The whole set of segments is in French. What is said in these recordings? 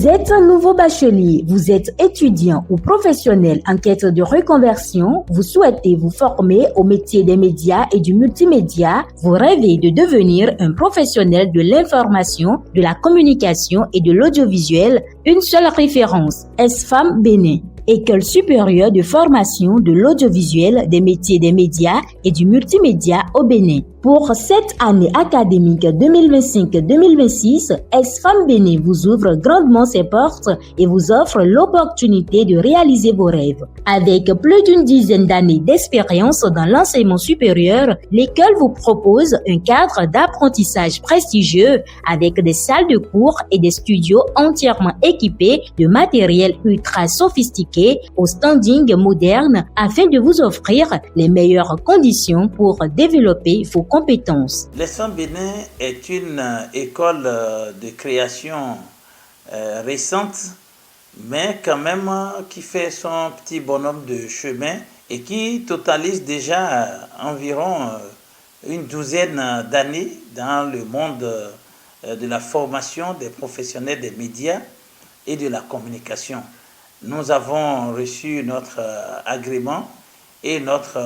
Vous êtes un nouveau bachelier, vous êtes étudiant ou professionnel en quête de reconversion, vous souhaitez vous former au métier des médias et du multimédia, vous rêvez de devenir un professionnel de l'information, de la communication et de l'audiovisuel, une seule référence, ESFAM Bénin. École supérieure de formation de l'audiovisuel, des métiers des médias et du multimédia au Bénin. Pour cette année académique 2025-2026, ESFAM Bénin vous ouvre grandement ses portes et vous offre l'opportunité de réaliser vos rêves. Avec plus d'une dizaine d'années d'expérience dans l'enseignement supérieur, l'école vous propose un cadre d'apprentissage prestigieux avec des salles de cours et des studios entièrement équipés de matériel ultra sophistiqué au standing moderne afin de vous offrir les meilleures conditions pour développer vos compétences. L'ESFAM Bénin est une école de création récente, mais quand même qui fait son petit bonhomme de chemin et qui totalise déjà environ une douzaine d'années dans le monde de la formation des professionnels des médias et de la communication. Nous avons reçu notre agrément et notre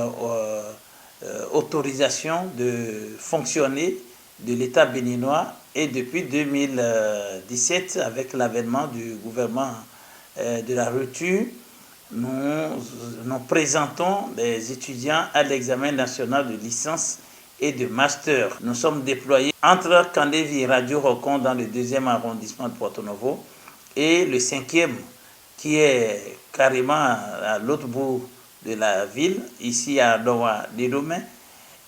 autorisation de fonctionner de l'État béninois et depuis 2017, avec l'avènement du gouvernement de la rupture, nous présentons des étudiants à l'examen national de licence et de master. Nous sommes déployés entre Kandévi et Radio Rokon dans le 2e arrondissement de Porto Novo et le 5e qui est carrément à l'autre bout de la ville, ici à Dowa-Dédomé,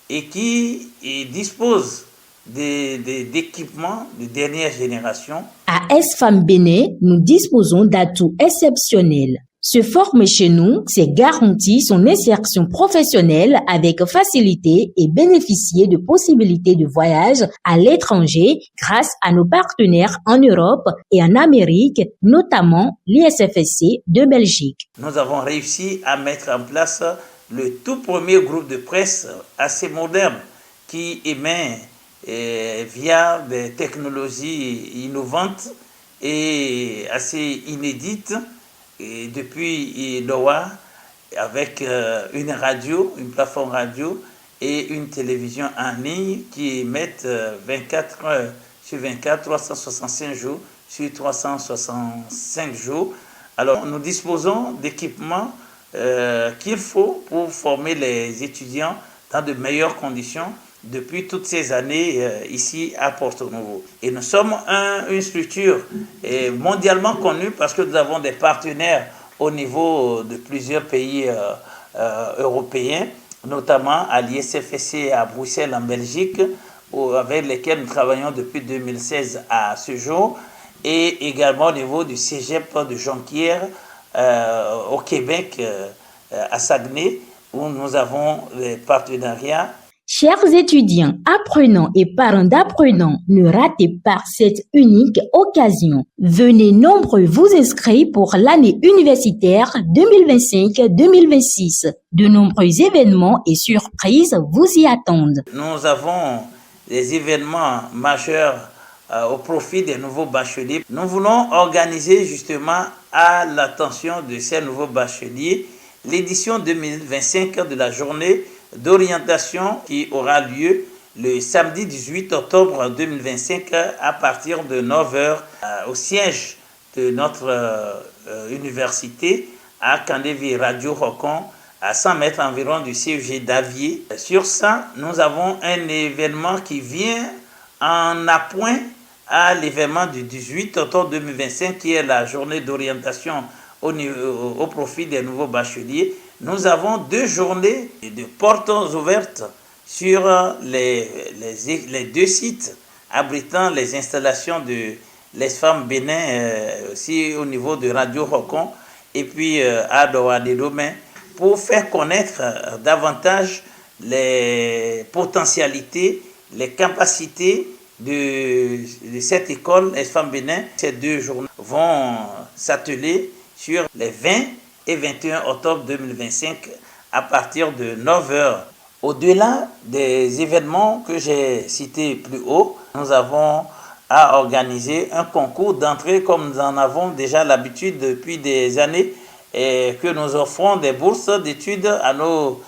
et qui dispose d'équipements de dernière génération. À ESFAM Bénin, nous disposons d'atouts exceptionnels. Se former chez nous, c'est garantir son insertion professionnelle avec facilité et bénéficier de possibilités de voyage à l'étranger grâce à nos partenaires en Europe et en Amérique, notamment l'ISFSC de Belgique. Nous avons réussi à mettre en place le tout premier groupe de presse assez moderne qui émet via des technologies innovantes et assez inédites. Et depuis Doha, avec une radio, une plateforme radio et une télévision en ligne qui émettent 24 heures sur 24, 365 jours sur 365 jours. Alors nous disposons d'équipements qu'il faut pour former les étudiants dans de meilleures conditions depuis toutes ces années ici à Porto Novo. Et nous sommes une structure mondialement connue parce que nous avons des partenaires au niveau de plusieurs pays européens, notamment à l'ISFSC à Bruxelles en Belgique, avec lesquels nous travaillons depuis 2016 à ce jour, et également au niveau du Cégep de Jonquière au Québec, à Saguenay, où nous avons des partenariats. Chers étudiants, apprenants et parents d'apprenants, ne ratez pas cette unique occasion. Venez nombreux vous inscrire pour l'année universitaire 2025-2026. De nombreux événements et surprises vous y attendent. Nous avons des événements majeurs au profit des nouveaux bacheliers. Nous voulons organiser justement à l'attention de ces nouveaux bacheliers l'édition 2025 de la journée d'orientation qui aura lieu le samedi 18 octobre 2025 à partir de 9h au siège de notre université à Kandévi Radio Rokon, à 100 mètres environ du CEG d'Avier. Sur ça, nous avons un événement qui vient en appoint à l'événement du 18 octobre 2025 qui est la journée d'orientation au profit des nouveaux bacheliers. Nous avons 2 journées de portes ouvertes sur les 2 sites abritant les installations de l'ESFAM Bénin, aussi au niveau de Radio Rokon et puis à Doha-Dédomé, pour faire connaître davantage les potentialités, les capacités de cette école ESFAM Bénin. Ces 2 journées vont s'atteler sur les 20 et 21 octobre 2025 à partir de 9h. Au-delà des événements que j'ai cités plus haut, nous avons à organiser un concours d'entrée comme nous en avons déjà l'habitude depuis des années et que nous offrons des bourses d'études à nos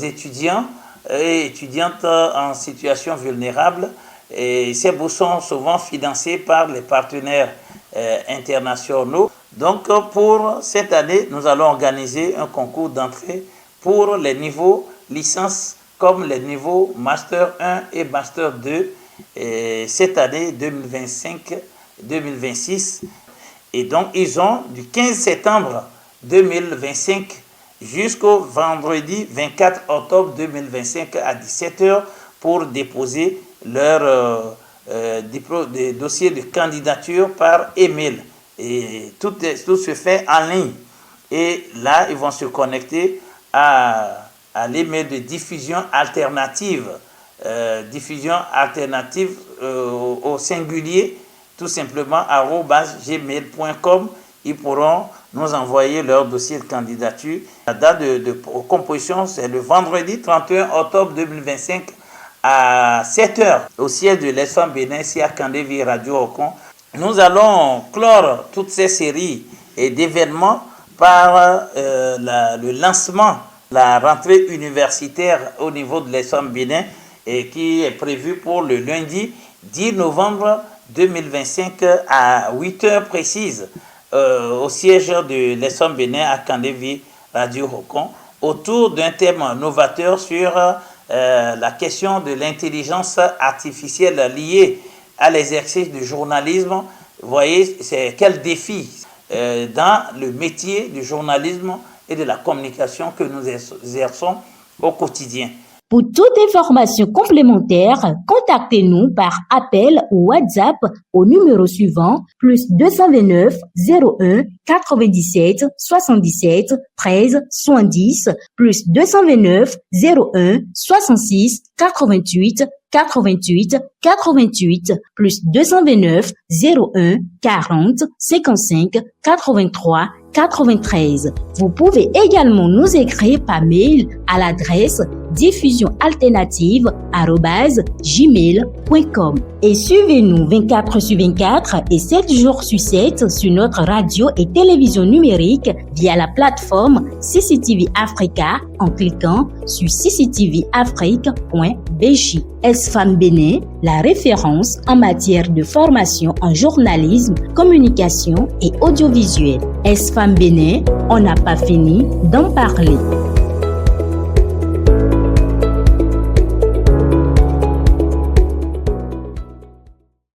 étudiants et étudiantes en situation vulnérable. Et ces bourses sont souvent financées par les partenaires internationaux. Donc pour cette année, nous allons organiser un concours d'entrée pour les niveaux licence comme les niveaux Master 1 et Master 2 cette année 2025-2026. Et donc ils ont du 15 septembre 2025 jusqu'au vendredi 24 octobre 2025 à 17h pour déposer leur dossier de candidature par email. Et tout se fait en ligne. Et là, ils vont se connecter à l'email de diffusion alternative. Au singulier, tout simplement, @gmail.com. Ils pourront nous envoyer leur dossier de candidature. La date de composition, c'est le vendredi 31 octobre 2025 à 7h au siège de l'Esfam Bénin, ici à Kandevi Radio Okon. Nous allons clore toutes ces séries et d'événements par le lancement, la rentrée universitaire au niveau de l'Esfam Bénin et qui est prévu pour le lundi 10 novembre 2025 à 8h précises au siège de l'Esfam Bénin à Kandevi Radio Okon autour d'un thème novateur sur la question de l'intelligence artificielle liée à l'exercice du journalisme. Vous voyez, c'est quel défi dans le métier du journalisme et de la communication que nous exerçons au quotidien. Pour toute information complémentaire, contactez-nous par appel ou WhatsApp au numéro suivant +229 01 97 77 13 70 +229 01 66 88 88 88 +229 01 40 55 83 93. Vous pouvez également nous écrire par mail à l'adresse diffusionalternative@gmail.com. Et suivez-nous 24/24 et 7 jours sur 7 sur notre radio et télévision numérique via la plateforme CCTV Africa en cliquant sur cctvafrique.bj. Esfam Bénin, la référence en matière de formation en journalisme, communication et audiovisuel. Esfam Bénin, on n'a pas fini d'en parler.